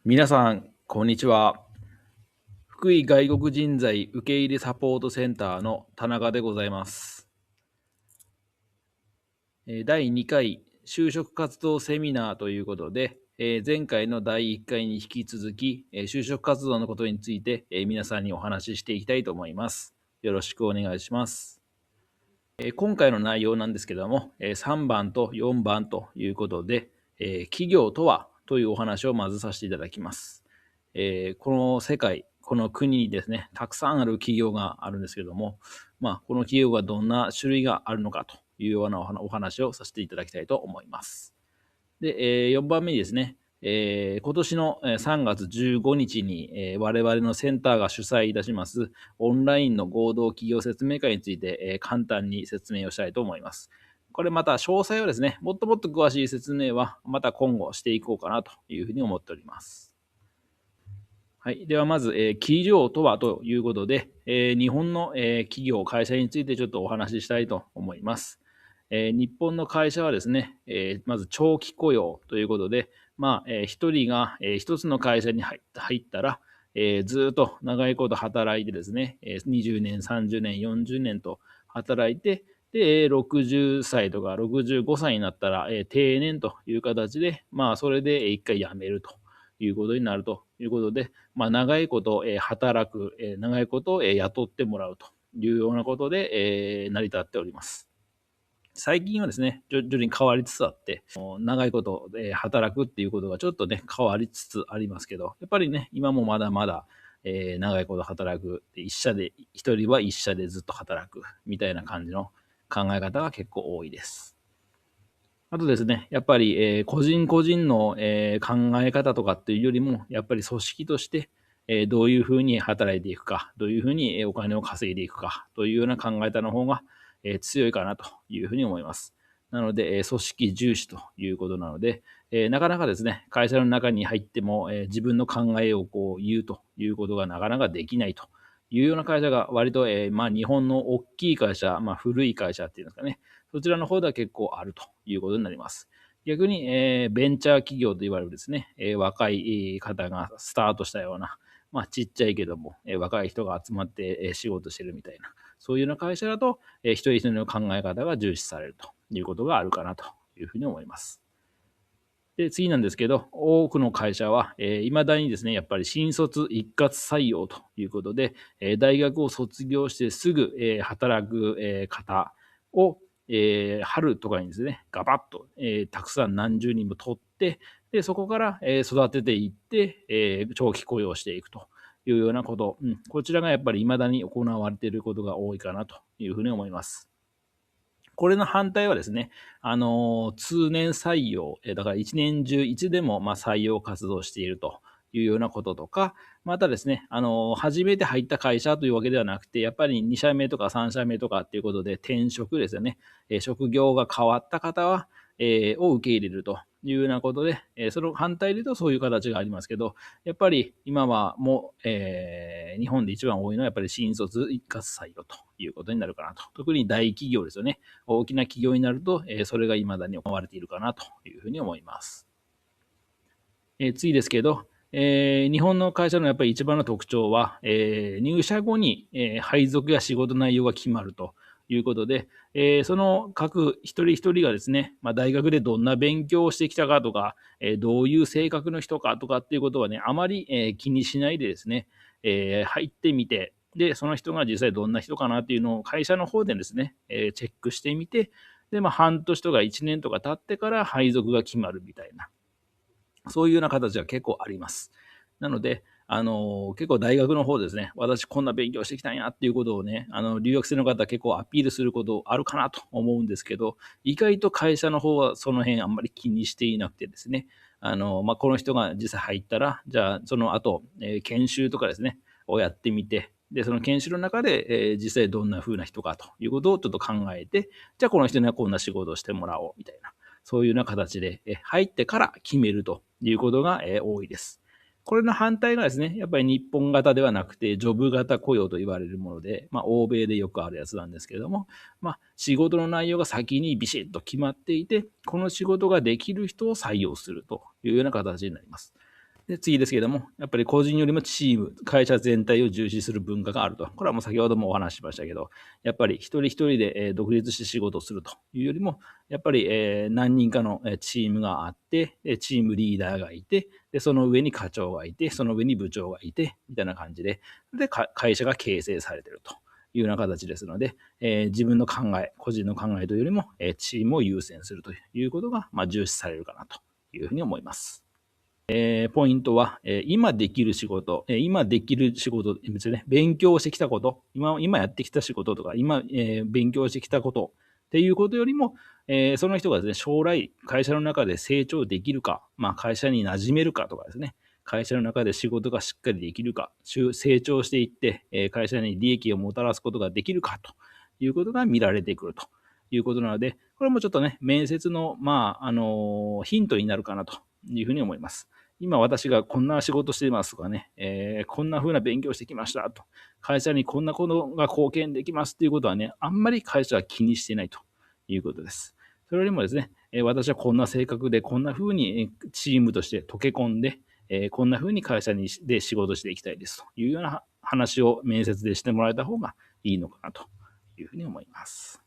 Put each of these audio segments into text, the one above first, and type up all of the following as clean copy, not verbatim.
皆さん、こんにちは。福井外国人材受け入れサポートセンターの田中でございます。第2回就職活動セミナーということで、前回の第1回に引き続き、就職活動のことについて、皆さんにお話ししていきたいと思います。よろしくお願いします。今回の内容なんですけども、3番と4番ということで、企業とはというお話をまずさせていただきます。この世界、この国にですね、たくさんある企業があるんですけども、この企業がどんな種類があるのかというようなお話をさせていただきたいと思います。で、4番目にですね、今年の3月15日に、我々のセンターが主催いたしますオンラインの合同企業説明会について、簡単に説明をしたいと思います。これまた詳細はですね、もっともっと詳しい説明はまた今後していこうかなというふうに思っております。はい。ではまず、企業とはということで、日本の、企業、会社についてちょっとお話ししたいと思います。日本の会社はですね、まず長期雇用ということで、一人が、一つの会社に入ったら、ずっと長いこと働いてですね、20年、30年、40年と働いて、で、60歳とか65歳になったら、定年という形で、それで一回辞めるということになるということで、長いこと、働く、長いこと、雇ってもらうというようなことで、成り立っております。最近はですね、徐々に変わりつつあって、長いこと、働くっていうことがちょっとね、変わりつつありますけど、やっぱりね、今もまだまだ、長いこと働く、一人は一社でずっと働く、みたいな感じの考え方が結構多いです。あとですね、やっぱり、個人個人の、考え方とかっていうよりも、やっぱり組織として、どういうふうに働いていくか、どういうふうにお金を稼いでいくかというような考え方の方が、強いかなというふうに思います。なので、組織重視ということなので、なかなかですね、会社の中に入っても、自分の考えをこう言うということがなかなかできないというような会社が割と、日本の大きい会社、古い会社っていうんですかね、そちらの方では結構あるということになります。逆に、ベンチャー企業と言われるですね、若い方がスタートしたような、ちっちゃいけども、若い人が集まって、仕事してるみたいな、そういうような会社だと、一人一人の考え方が重視されるということがあるかなというふうに思います。で、次なんですけど、多くの会社は、未だにですね、やっぱり新卒一括採用ということで、大学を卒業してすぐ、働く、方を、春とかにですね、ガバッと、たくさん何十人も取って、で、そこから、育てていって、長期雇用していくというようなこと、こちらがやっぱり未だに行われていることが多いかなというふうに思います。これの反対はですね、通年採用、だから一年中いつでも採用活動しているというようなこととか、またですね、初めて入った会社というわけではなくて、やっぱり2社目とか3社目とかっていうことで転職ですよね。職業が変わった方は、を受け入れるというようなことで、その反対で言うとそういう形がありますけど、やっぱり今はもう、日本で一番多いのはやっぱり新卒一括採用ということになるかなと。特に大企業ですよね。大きな企業になると、それが未だに行われているかなというふうに思います。次ですけど、日本の会社のやっぱり一番の特徴は、入社後に、配属や仕事内容が決まるということで、その各一人一人がですね、大学でどんな勉強をしてきたかとか、どういう性格の人かとかっていうことはね、あまり、気にしないでですね、入ってみて、で、その人が実際どんな人かなっていうのを会社の方でですね、チェックしてみて、で、半年とか1年とか経ってから配属が決まるみたいな。そういうような形が結構あります。なので、結構大学の方ですね、私こんな勉強してきたんやっていうことをね、留学生の方結構アピールすることあるかなと思うんですけど、意外と会社の方はその辺あんまり気にしていなくてですね、この人が実際入ったら、じゃあその後、研修とかですね、をやってみて、で、その研修の中で、実際どんな風な人かということをちょっと考えて、じゃあこの人にはこんな仕事をしてもらおうみたいな。そういうような形で入ってから決めるということが多いです。これの反対がですね、やっぱり日本型ではなくて、ジョブ型雇用と言われるもので、欧米でよくあるやつなんですけれども、仕事の内容が先にビシッと決まっていて、この仕事ができる人を採用するというような形になります。で、次ですけれども、やっぱり個人よりもチーム、会社全体を重視する文化があると。これはもう先ほどもお話ししましたけど、やっぱり一人一人で独立して仕事をするというよりも、やっぱり何人かのチームがあって、チームリーダーがいて、で、その上に課長がいて、その上に部長がいて、みたいな感じで、で、会社が形成されているというような形ですので、自分の考え、個人の考えというよりも、チームを優先するということが、重視されるかなというふうに思います。ポイントは、今できる仕事、今できる仕事ですね、勉強してきたこと、今やってきた仕事とか、今、勉強してきたことっていうことよりも、その人がですね、将来会社の中で成長できるか、会社に馴染めるかとかですね、会社の中で仕事がしっかりできるか、成長していって、会社に利益をもたらすことができるかということが見られてくるということなので、これもちょっとね、面接の、ヒントになるかなというふうに思います。今私がこんな仕事してますとかね、こんな風な勉強してきましたと、会社にこんなことが貢献できますということはね、あんまり会社は気にしていないということです。それよりもですね、私はこんな性格で、こんな風にチームとして溶け込んで、こんな風に会社で仕事していきたいですというような話を面接でしてもらえた方がいいのかなというふうに思います。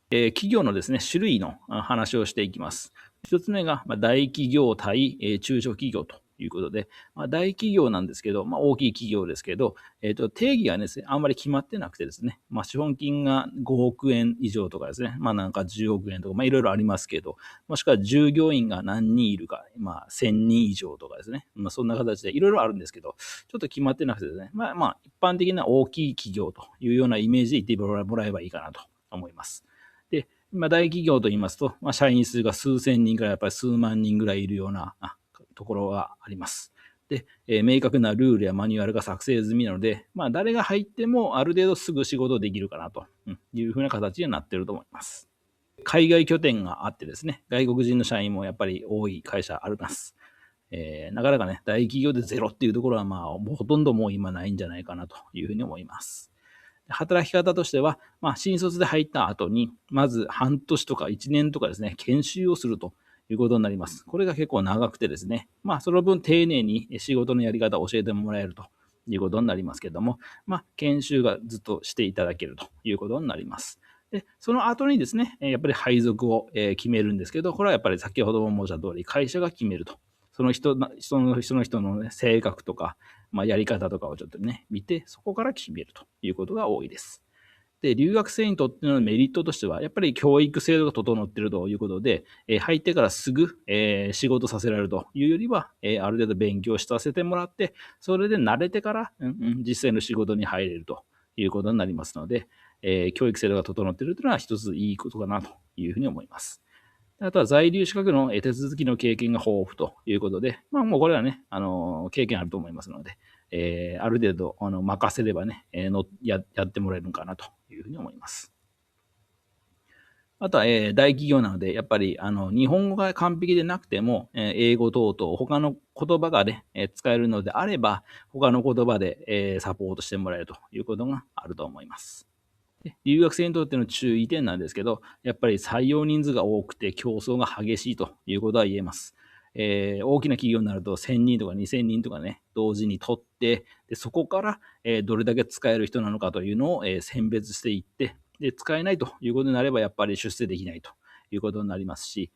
企業のですね、種類の話をしていきます。一つ目が、大企業対、中小企業ということで、大企業なんですけど、大きい企業ですけど、定義がですね、あんまり決まってなくてですね、資本金が5億円以上とかですね、なんか10億円とか、いろいろありますけど、もしくは従業員が何人いるか、1000人以上とかですね、そんな形でいろいろあるんですけど、ちょっと決まってなくてですね、一般的な大きい企業というようなイメージで言ってもらえばいいかなと思います。で、大企業と言いますと、社員数が数千人からやっぱり数万人ぐらいいるようなところがあります。で、明確なルールやマニュアルが作成済みなので、誰が入ってもある程度すぐ仕事できるかなというふうな形になっていると思います。海外拠点があってですね、外国人の社員もやっぱり多い会社あります。なかなかね、大企業でゼロっていうところはほとんどもう今ないんじゃないかなというふうに思います。働き方としては、新卒で入った後に、まず半年とか1年とかですね、研修をするということになります。これが結構長くてですね、その分丁寧に仕事のやり方を教えてもらえるということになりますけども、研修がずっとしていただけるということになります。で、その後にですね、やっぱり配属を決めるんですけど、これはやっぱり先ほども申した通り、会社が決めると。その人の、ね、性格とか、やり方とかをちょっとね、見て、そこから決めるということが多いです。で、留学生にとってのメリットとしては、やっぱり教育制度が整っているということで、入ってからすぐ、仕事させられるというよりは、ある程度勉強させてもらって、それで慣れてから、実際の仕事に入れるということになりますので、教育制度が整っているというのは一ついいことかなというふうに思います。あとは在留資格の手続きの経験が豊富ということで、もうこれはね、経験あると思いますので、ある程度任せればね、やってもらえるのかなというふうに思います。あとは、大企業なので、やっぱり日本語が完璧でなくても、英語等々他の言葉がね、使えるのであれば、他の言葉で、サポートしてもらえるということがあると思います。留学生にとっての注意点なんですけど、やっぱり採用人数が多くて競争が激しいということは言えます。大きな企業になると1000人とか2000人とかね、同時に取って、でそこから、どれだけ使える人なのかというのを、選別していって、で使えないということになればやっぱり出世できないということになりますし、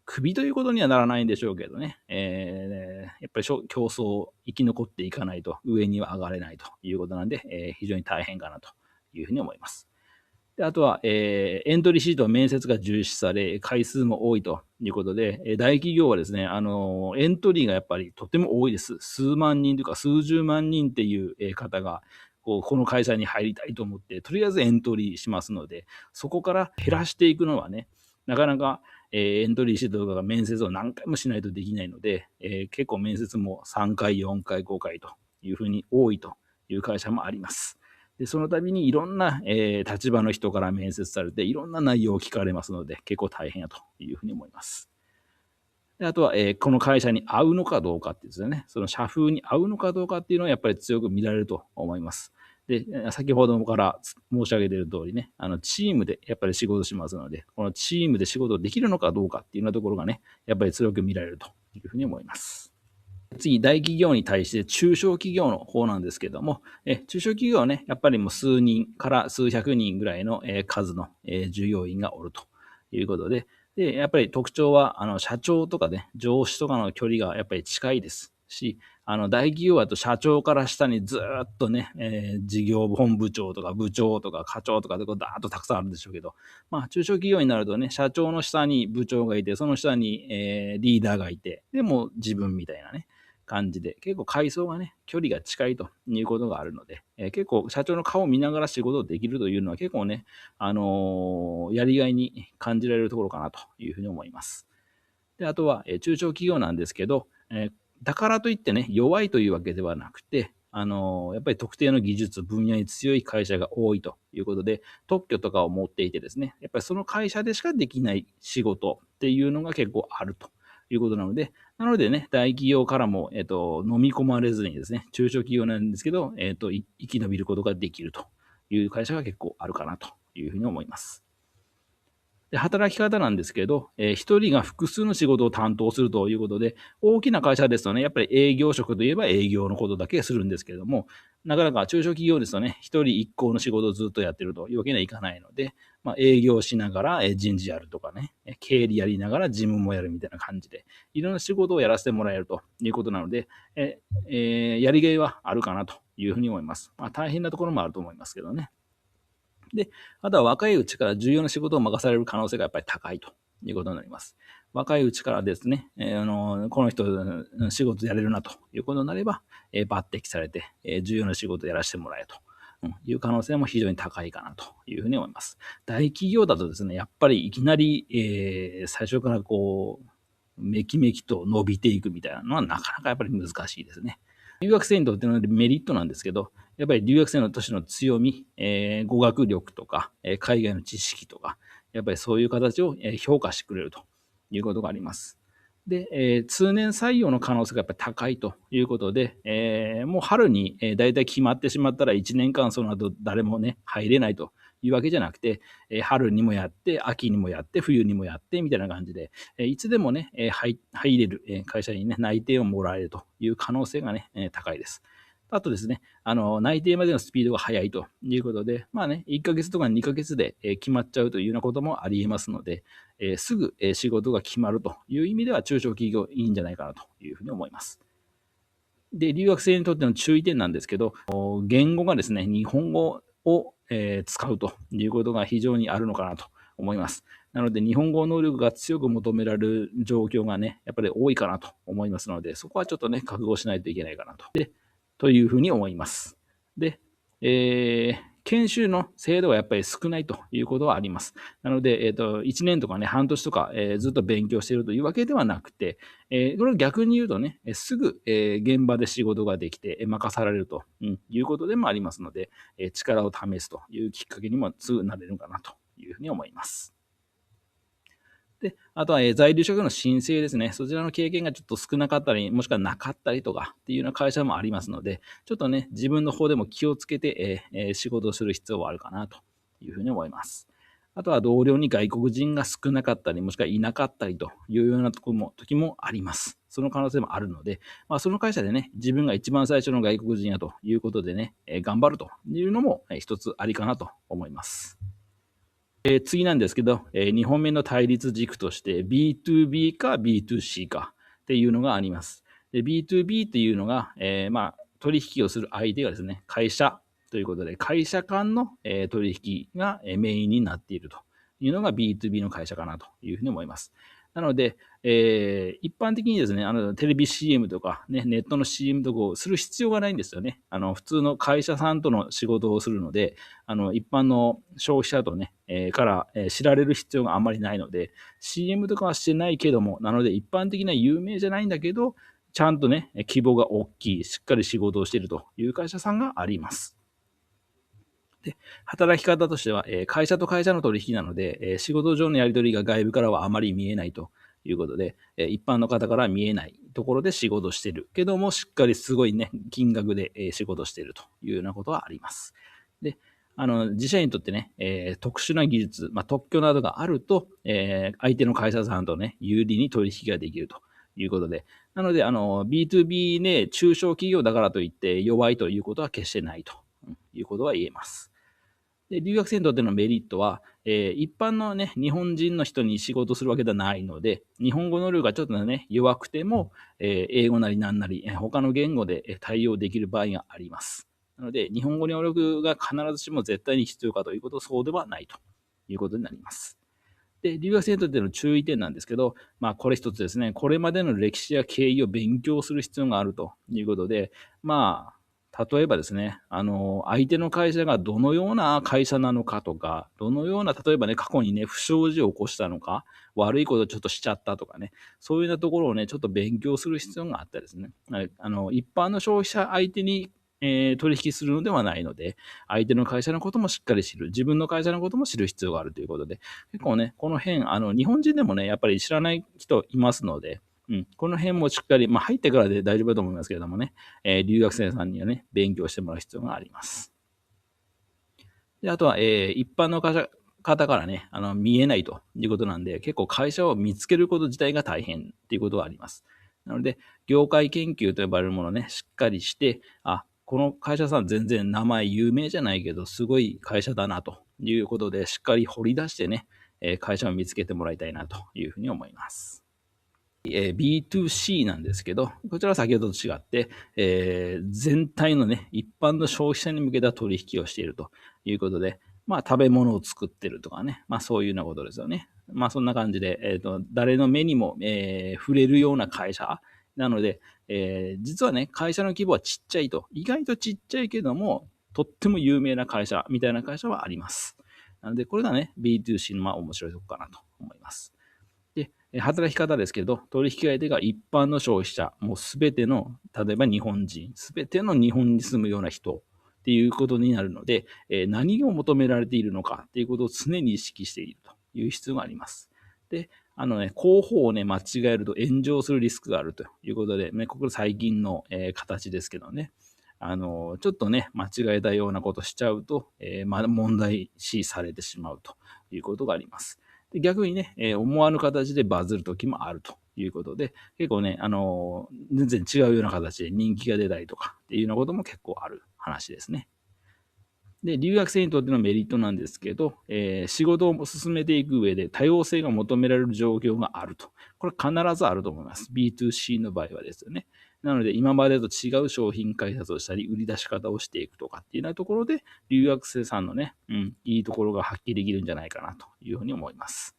クビということにはならないんでしょうけどね、やっぱり競争生き残っていかないと上には上がれないということなんで、非常に大変かなというふうに思います。であとは、エントリーシートは面接が重視され、回数も多いということで、大企業はですね、エントリーがやっぱりとても多いです。数万人というか数十万人っていう方が、この会社に入りたいと思って、とりあえずエントリーしますので、そこから減らしていくのはね、なかなか、エントリーシートとかが面接を何回もしないとできないので、結構面接も3回、4回、5回というふうに多いという会社もあります。でその度にいろんな、立場の人から面接されて、いろんな内容を聞かれますので、結構大変やというふうに思います。であとは、この会社に合うのかどうかっていうですね、その社風に合うのかどうかっていうのはやっぱり強く見られると思います。で、先ほどから申し上げている通りね、チームでやっぱり仕事しますので、このチームで仕事できるのかどうかっていうようなところがね、やっぱり強く見られるというふうに思います。次、大企業に対して中小企業の方なんですけども、中小企業はね、やっぱりもう数人から数百人ぐらいの数の従業員がおるということで、やっぱり特徴は、社長とかね、上司とかの距離がやっぱり近いですし、大企業だと社長から下にずっとね、事業本部長とか部長とか課長とかでこうダーッとたくさんあるんでしょうけど、まあ、中小企業になるとね、社長の下に部長がいて、その下に、リーダーがいて、でも自分みたいなね、感じで、結構階層がね、距離が近いということがあるので、結構社長の顔を見ながら仕事をできるというのは結構ね、やりがいに感じられるところかなというふうに思います。で、あとは、中小企業なんですけど、だからといってね、弱いというわけではなくて、やっぱり特定の技術、分野に強い会社が多いということで、特許とかを持っていてですね、やっぱりその会社でしかできない仕事っていうのが結構あるということなので、ね、大企業からも、飲み込まれずにですね、中小企業なんですけど、生き延びることができるという会社が結構あるかなというふうに思います。で、働き方なんですけど、一人が複数の仕事を担当するということで、大きな会社ですとね、やっぱり営業職といえば営業のことだけするんですけれども、なかなか中小企業ですとね、一人一行の仕事をずっとやってるというわけにはいかないので、まあ、営業しながら人事やるとかね、経理やりながら事務もやるみたいな感じで、いろんな仕事をやらせてもらえるということなので、やりがいはあるかなというふうに思います。まあ、大変なところもあると思いますけどね。で、あとは若いうちから重要な仕事を任される可能性がやっぱり高いということになります。若いうちからですね、この人、仕事やれるなということになれば、抜擢されて、重要な仕事をやらせてもらえると。いう可能性も非常に高いかなというふうに思います。大企業だとですね、やっぱりいきなり、最初からこう、めきめきと伸びていくみたいなのはなかなかやっぱり難しいですね。留学生にとってのメリットなんですけど、やっぱり留学生の年の強み、語学力とか、海外の知識とか、やっぱりそういう形を評価してくれるということがあります。で、通年採用の可能性がやっぱり高いということで、もう春に、大体決まってしまったら1年間その後誰もね、入れないというわけじゃなくて、春にもやって、秋にもやって、冬にもやってみたいな感じで、いつでもね、入れる、会社にね、内定をもらえるという可能性がね、高いです。あとですね、内定までのスピードが速いということで、まあね、1ヶ月とか2ヶ月で決まっちゃうというようなこともあり得ますので、すぐ仕事が決まるという意味では中小企業いいんじゃないかなというふうに思います。で、留学生にとっての注意点なんですけど、言語がですね、日本語を使うということが非常にあるのかなと思います。なので、日本語能力が強く求められる状況がね、やっぱり多いかなと思いますので、そこはちょっとね、覚悟しないといけないかなと。というふうに思います。で、研修の制度がやっぱり少ないということはあります。なので、1年とかね、半年とか、ずっと勉強しているというわけではなくて、これを逆に言うとね、すぐ、現場で仕事ができて、任されると、いうことでもありますので、力を試すというきっかけにもすぐなれるかなというふうに思います。で、あとは、在留資格の申請ですね。そちらの経験がちょっと少なかったり、もしくはなかったりとかっていうような会社もありますので、ちょっとね、自分の方でも気をつけて、仕事をする必要はあるかなというふうに思います。あとは同僚に外国人が少なかったり、もしくはいなかったりというような時もあります。その可能性もあるので、まあ、その会社でね、自分が一番最初の外国人やということでね、頑張るというのも一つありかなと思います。次なんですけど、2本目の対立軸として B2B か B2C かっていうのがあります。で B2B っていうのが、まあ、取引をする相手がですね、会社ということで、会社間の、取引がメインになっているというのが B2B の会社かなというふうに思います。なので、一般的にですね、テレビ CM とか、ね、ネットの CM とかをする必要がないんですよね。普通の会社さんとの仕事をするので、一般の消費者とね、から、知られる必要があんまりないので、CM とかはしてないけども、なので一般的な有名じゃないんだけど、ちゃんとね、規模が大きい、しっかり仕事をしているという会社さんがあります。で、働き方としては、会社と会社の取引なので、仕事上のやり取りが外部からはあまり見えないということで、一般の方からは見えないところで仕事してるけども、しっかりすごいね、金額で仕事しているというようなことはあります。で、自社にとってね、特殊な技術、特許などがあると、相手の会社さんとね、有利に取引ができるということで、なので、B2B ね、中小企業だからといって弱いということは決してないということは言えます。で、留学生にとってのメリットは、一般のね、日本人の人に仕事するわけではないので、日本語能力がちょっとね、弱くても、英語なりなんなり、他の言語で対応できる場合があります。なので、日本語能力が必ずしも絶対に必要かというと、そうではないということになります。で、留学生にとっての注意点なんですけど、これ一つですね、これまでの歴史や経緯を勉強する必要があるということで、例えばですね、相手の会社がどのような会社なのかとか、どのような、例えばね、過去にね、不祥事を起こしたのか、悪いことをちょっとしちゃったとかね、そういうようなところをね、ちょっと勉強する必要があったですね。一般の消費者相手に取引するのではないので、相手の会社のこともしっかり知る、自分の会社のことも知る必要があるということで、結構ね、この辺、日本人でもね、やっぱり知らない人いますので、この辺もしっかり、入ってからで大丈夫だと思いますけれどもね、留学生さんにはね、勉強してもらう必要があります。で、あとは、一般の方からね、見えないということなんで、結構会社を見つけること自体が大変っていうことはあります。なので、業界研究と呼ばれるものをね、しっかりして、この会社さん全然名前有名じゃないけど、すごい会社だなということで、しっかり掘り出してね、会社を見つけてもらいたいなというふうに思います。B2C なんですけど、こちらは先ほどと違って、全体のね、一般の消費者に向けた取引をしているということで、食べ物を作ってるとかね、そういうようなことですよね。そんな感じで、誰の目にも、触れるような会社なので、実はね、会社の規模はちっちゃいと、意外とちっちゃいけども、とっても有名な会社みたいな会社はあります。なので、これがね、B2C の面白いとこかなと思います。で、働き方ですけど、取引相手が一般の消費者、もうすべての、例えば日本人、すべての日本に住むような人っていうことになるので、何を求められているのかっていうことを常に意識しているという必要があります。で、広報をね、間違えると炎上するリスクがあるということで、ここ最近の、形ですけどね、ちょっとね、間違えたようなことしちゃうと、問題視されてしまうということがあります。で逆にね、思わぬ形でバズる時もあるということで、結構ね、全然違うような形で人気が出たりとかっていうようなことも結構ある話ですね。で、留学生にとってのメリットなんですけど、仕事を進めていく上で多様性が求められる状況があると。これ必ずあると思います。B2C の場合はですよね。なので、今までと違う商品開発をしたり、売り出し方をしていくとかっていうようなところで、留学生さんのね、いいところが発揮できるんじゃないかなというふうに思います。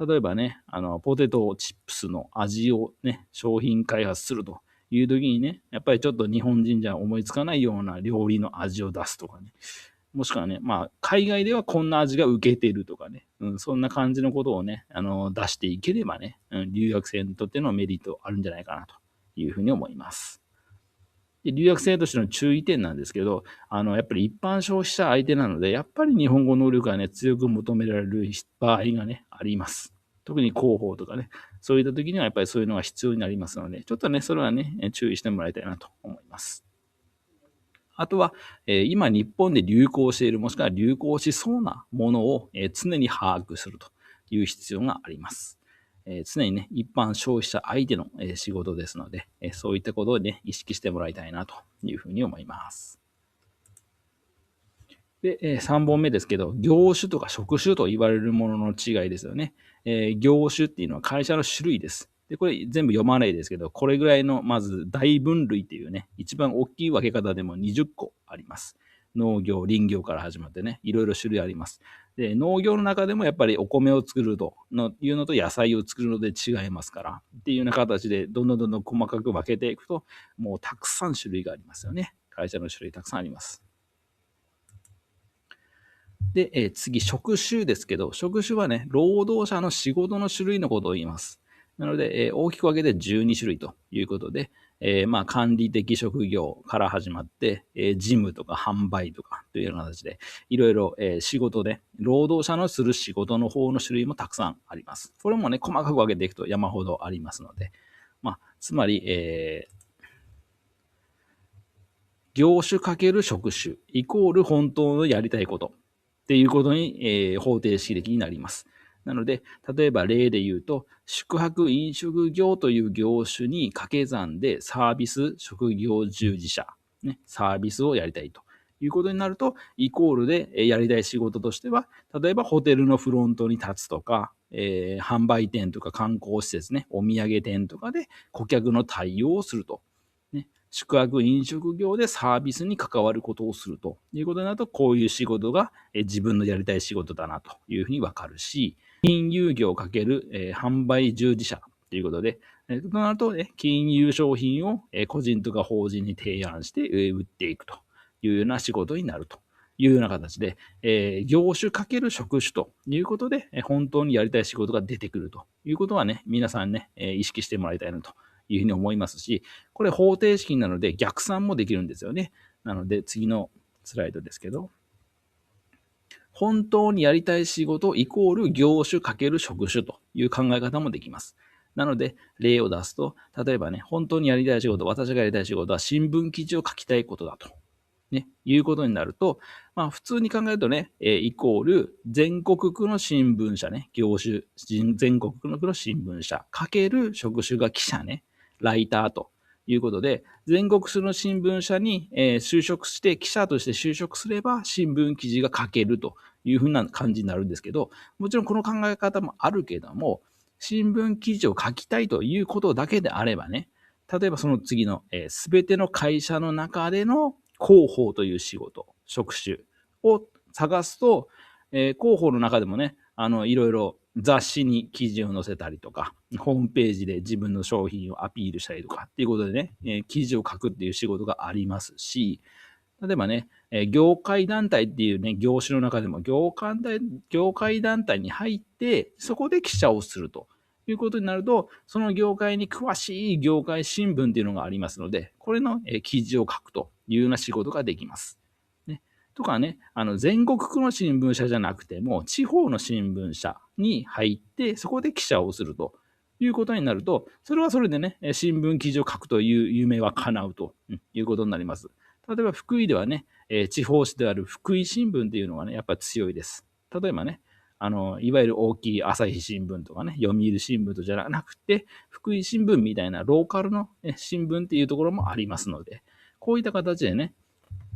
例えばね、ポテトチップスの味をね、商品開発するという時にね、やっぱりちょっと日本人じゃ思いつかないような料理の味を出すとかね、もしくはね、海外ではこんな味が受けてるとかね、そんな感じのことをね、出していければね、留学生にとってのメリットあるんじゃないかなというふうに思います。で留学生としての注意点なんですけど、やっぱり一般消費者相手なので、やっぱり日本語能力がね、強く求められる場合がね、あります。特に広報とかね、そういった時にはやっぱりそういうのが必要になりますので、ちょっとね、それはね、注意してもらいたいなと思います。あとは、今日本で流行している、もしくは流行しそうなものを、常に把握するという必要があります。常にね、一般消費者相手の、仕事ですので、そういったことをね、意識してもらいたいなというふうに思います。で、3本目ですけど、業種とか職種と言われるものの違いですよね。業種っていうのは会社の種類です。で、これ全部読まないですけど、これぐらいの、まず大分類っていうね、一番大きい分け方でも20個あります。農業、林業から始まってね、いろいろ種類あります。で、農業の中でもやっぱりお米を作るというのと野菜を作るので違いますから、っていうような形でどんどんどんどん細かく分けていくと、もうたくさん種類がありますよね。会社の種類たくさんあります。で、次、職種ですけど、職種はね、労働者の仕事の種類のことを言います。なので、大きく分けて12種類ということで、管理的職業から始まって、事務とか販売とかというような形で、いろいろ、仕事で、労働者のする仕事の方の種類もたくさんあります。これもね、細かく分けていくと山ほどありますので、つまり、業種かける職種イコール本当のやりたいことっていうことに、方程式的になります。なので、例えば例で言うと、宿泊飲食業という業種に掛け算でサービス職業従事者、サービスをやりたいということになると、イコールでやりたい仕事としては、例えばホテルのフロントに立つとか、販売店とか観光施設ね、お土産店とかで顧客の対応をすると。宿泊飲食業でサービスに関わることをするということになると、こういう仕事が自分のやりたい仕事だなというふうにわかるし、金融業×販売従事者ということで、となると、金融商品を個人とか法人に提案して売っていくというような仕事になるというような形で、業種×職種ということで、本当にやりたい仕事が出てくるということはね、皆さんね、意識してもらいたいなというふうに思いますし、これ方程式なので逆算もできるんですよね。なので次のスライドですけど、本当にやりたい仕事イコール業種×職種という考え方もできます。なので、例を出すと、例えばね、本当にやりたい仕事、私がやりたい仕事は新聞記事を書きたいことだと。いうことになると、普通に考えるとね、イコール全国区の新聞社ね、業種、全国区の新聞社、かける職種が記者ね、ライターということで、全国区の新聞社に、就職して、記者として就職すれば、新聞記事が書けるというふうな感じになるんですけど、もちろんこの考え方もあるけども、新聞記事を書きたいということだけであればね、例えばその次のすべての会社の中での広報という仕事、職種を探すと、広報の中でもね、いろいろ雑誌に記事を載せたりとか、ホームページで自分の商品をアピールしたりとかっていうことでね、記事を書くっていう仕事がありますし、例えばね、業界団体っていうね、業種の中でも業界団体に入って、そこで記者をするということになると、その業界に詳しい業界新聞っていうのがありますので、これの記事を書くというような仕事ができます。とかね、全国区の新聞社じゃなくても、地方の新聞社に入って、そこで記者をするということになると、それはそれでね、新聞記事を書くという夢は叶うということになります。例えば福井ではね、地方紙である福井新聞っていうのはね、やっぱり強いです。例えばね、いわゆる大きい朝日新聞とかね、読売新聞とじゃなくて、福井新聞みたいなローカルの新聞っていうところもありますので、こういった形でね、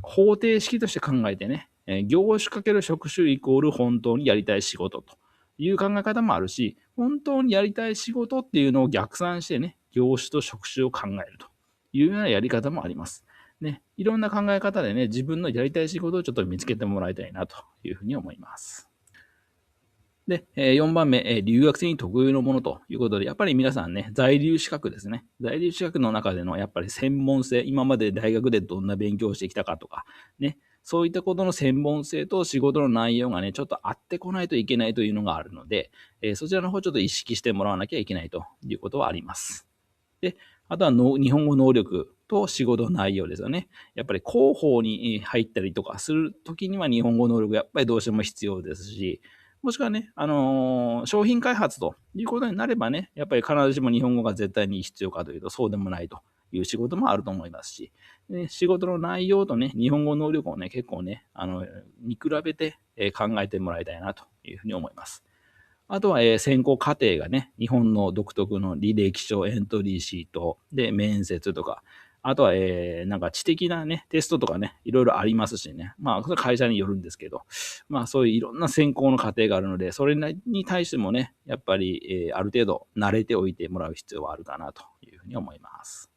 方程式として考えてね、業種×職種イコール本当にやりたい仕事という考え方もあるし、本当にやりたい仕事っていうのを逆算してね、業種と職種を考えるというようなやり方もあります。ね、いろんな考え方でね、自分のやりたい仕事をちょっと見つけてもらいたいなというふうに思います。で、4番目、留学生に特有のものということで、やっぱり皆さんね、在留資格ですね。在留資格の中でのやっぱり専門性、今まで大学でどんな勉強をしてきたかとか、ね、そういったことの専門性と仕事の内容がね、ちょっと合ってこないといけないというのがあるので、そちらの方ちょっと意識してもらわなきゃいけないということはあります。で、あとは日本語能力と仕事内容ですよね。やっぱり広報に入ったりとかするときには日本語能力やっぱりどうしても必要ですし、もしくはね、商品開発ということになればね、やっぱり必ずしも日本語が絶対に必要かというとそうでもないという仕事もあると思いますし、仕事の内容とね、日本語能力をね、結構ね、見比べて考えてもらいたいなというふうに思います。あとは、選考過程がね、日本の独特の履歴書、エントリーシートで面接とか、あとは、なんか知的なね、テストとかね、いろいろありますしね。それは会社によるんですけど、そういういろんな選考の過程があるので、それに対してもね、やっぱり、ある程度慣れておいてもらう必要はあるかなというふうに思います。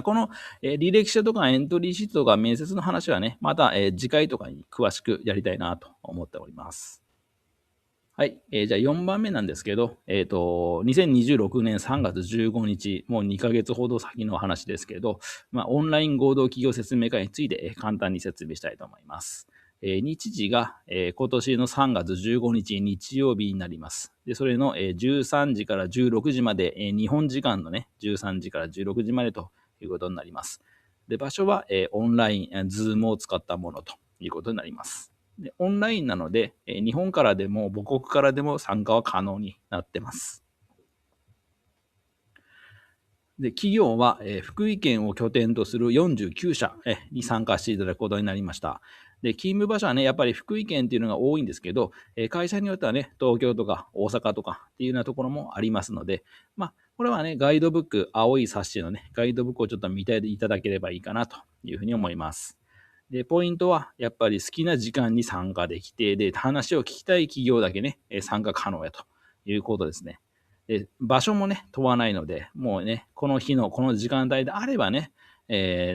この、履歴書とかエントリーシートとか面接の話はね、また、次回とかに詳しくやりたいなと思っております。はい。じゃあ4番目なんですけど、2026年3月15日、もう2ヶ月ほど先の話ですけど、オンライン合同企業説明会について簡単に説明したいと思います。日時が今年の3月15日日曜日になります。で、それの13時から16時まで、日本時間のね、13時から16時までということになります。で、場所はオンライン、ズームを使ったものということになります。でオンラインなので、日本からでも母国からでも参加は可能になってます。で企業は、福井県を拠点とする49社に参加していただくことになりました。で、勤務場所はね、やっぱり福井県っていうのが多いんですけど、会社によってはね、東京とか大阪とかっていうようなところもありますので、これはね、ガイドブック、青い冊子のね、ガイドブックをちょっと見ていただければいいかなというふうに思います。で、ポイントは、やっぱり好きな時間に参加できて、で、話を聞きたい企業だけね、参加可能やということですね。で、場所もね、問わないので、もうね、この日のこの時間帯であればね、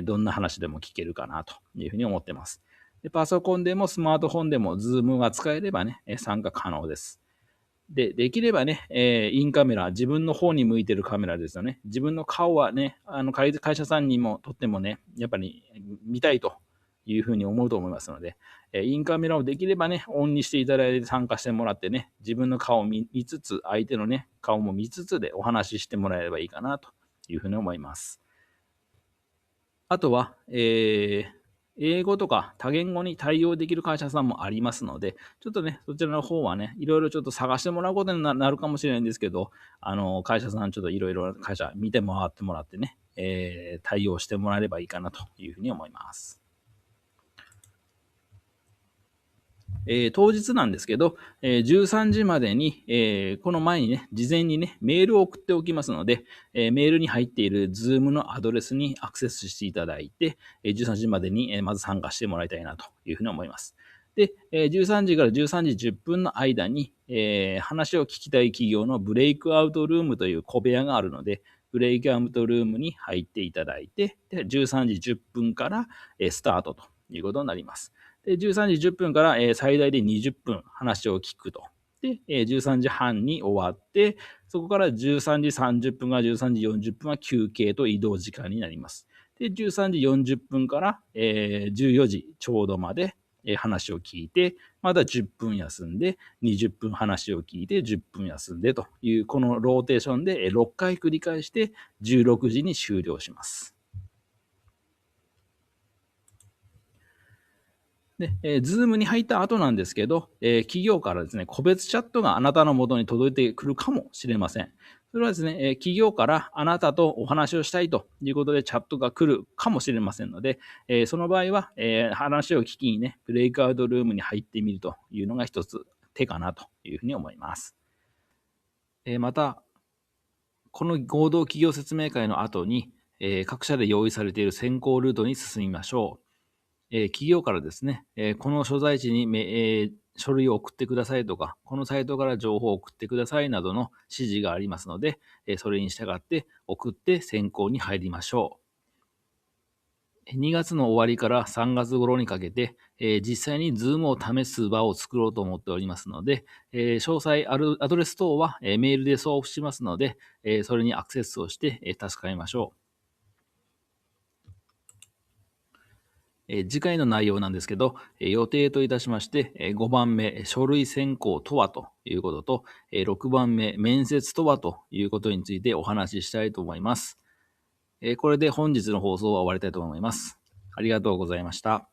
どんな話でも聞けるかなというふうに思ってます。で、パソコンでもスマートフォンでも Zoom が使えればね、参加可能です。で、できればね、インカメラ、自分の方に向いてるカメラですよね。自分の顔はね、会社さんにもとってもね、やっぱり見たいというふうに思うと思いますので、インカメラをできればね、オンにしていただいて参加してもらってね、自分の顔を見つつ、相手のね、顔も見つつでお話ししてもらえればいいかなというふうに思います。あとは、英語とか多言語に対応できる会社さんもありますので、ちょっとね、そちらの方はね、いろいろちょっと探してもらうことになるかもしれないんですけど、会社さんちょっといろいろ会社見て回ってもらってね、対応してもらえればいいかなというふうに思います。当日なんですけど、13時までに、この前にね、事前にね、メールを送っておきますので、メールに入っている Zoom のアドレスにアクセスしていただいて、13時までに、まず参加してもらいたいなというふうに思います。で、13時から13時10分の間に、話を聞きたい企業のブレイクアウトルームという小部屋があるので、ブレイクアウトルームに入っていただいて、で13時10分から、スタートということになります。で、13時10分から、最大で20分話を聞くと。で、13時半に終わって、そこから13時30分から13時40分は休憩と移動時間になります。で、13時40分から、14時ちょうどまで、話を聞いて、また10分休んで、20分話を聞いて、10分休んでという、このローテーションで6回繰り返して、16時に終了します。で、Zoom に入った後なんですけど、企業からですね、個別チャットがあなたの元に届いてくるかもしれません。それはですね、企業からあなたとお話をしたいということでチャットが来るかもしれませんので、その場合は、話を聞きにね、ブレイクアウトルームに入ってみるというのが一つ手かなというふうに思います。また、この合同企業説明会の後に、各社で用意されている先行ルートに進みましょう。企業からですね、この所在地に書類を送ってくださいとか、このサイトから情報を送ってくださいなどの指示がありますので、それに従って送って選考に入りましょう。2月の終わりから3月頃にかけて、実際に Zoom を試す場を作ろうと思っておりますので、詳細アドレス等は、メールで送付しますので、それにアクセスをして、助かりましょう。次回の内容なんですけど、予定といたしまして、5番目、書類選考とはということと、6番目、面接とはということについてお話ししたいと思います。これで本日の放送は終わりたいと思います。ありがとうございました。